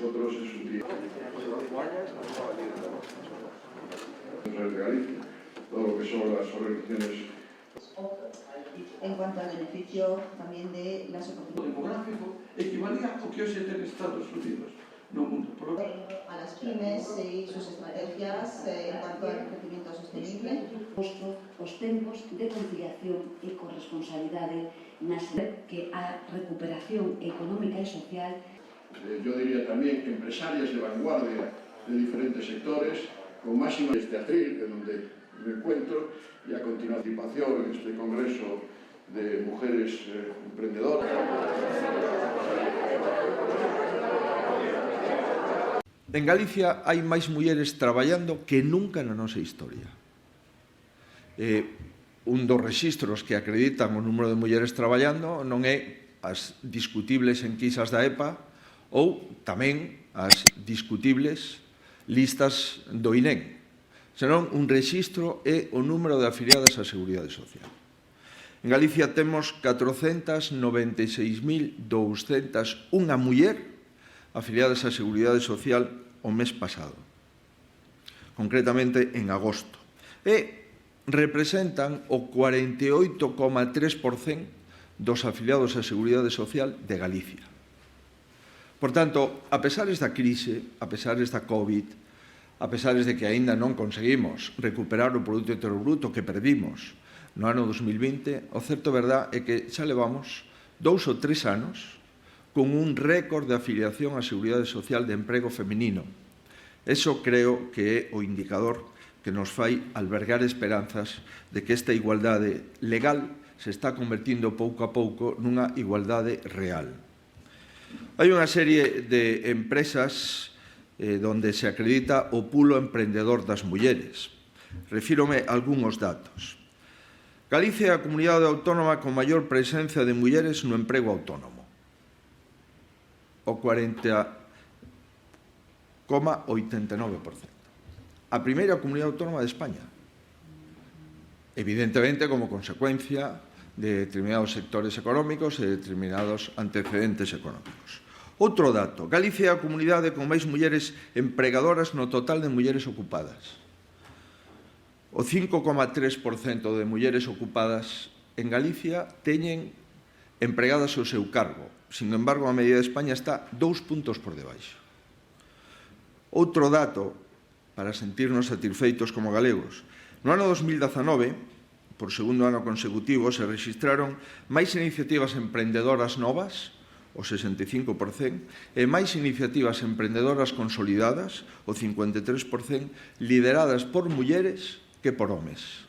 nosotros es un día. De Galicia, todo lo que son las organizaciones. En cuanto al beneficio también de las oportunidades. Demográfico equivalía ao que hoxe ten Estados Unidos no mundo. A las pymes y sus estrategias en cuanto al crecimiento sostenible. Os tempos de conciliación e corresponsabilidade na que a recuperación económica e social. Yo diría también que empresarias de vanguardia de diferentes sectores, con máxima este atril, en donde me encuentro, y a continuación en este congreso de mujeres emprendedoras. En Galicia hai máis mulleres traballando que nunca na nosa historia. Un dos rexistros que acreditan o número de mulleres traballando non é as discutibles enquisas da EPA ou tamén as discutibles listas do INEM, senón un rexistro é o número de afiliadas á Seguridade Social. En Galicia temos 496.201 muller afiliadas á Seguridade Social o mes pasado, concretamente en agosto, e representan o 48,3% dos afiliados á Seguridade Social de Galicia. Por tanto, a pesares da crise, a pesares da COVID, a pesares de que aínda non conseguimos recuperar o Produto Interior Bruto que perdimos no ano 2020, o certo verdad é que xa levamos 2 ou 3 anos con un récord de afiliación á Seguridade Social de emprego feminino. Eso creo que é o indicador que nos fai albergar esperanzas de que esta igualdade legal se está convertindo pouco a pouco nunha igualdade real. Hai unha serie de empresas donde se acredita o pulo emprendedor das mulleres. Refírome a algúns datos. Galicia é a comunidade autónoma con maior presencia de mulleres no emprego autónomo, o 40,89%. A primeira comunidade autónoma de España, evidentemente como consecuencia de determinados sectores económicos e determinados antecedentes económicos. Outro dato, Galicia é a comunidade con máis mulleres empregadoras no total de mulleres ocupadas. O 5,3% de mulleres ocupadas en Galicia teñen empregadas o seu cargo. Sin embargo, a media de España está 2 puntos por debaixo. Outro dato, para sentirnos satisfeitos como galegos. No ano 2019, por segundo ano consecutivo, se registraron máis iniciativas emprendedoras novas, o 65%, e máis iniciativas emprendedoras consolidadas, o 53%, lideradas por mulleres que por homes.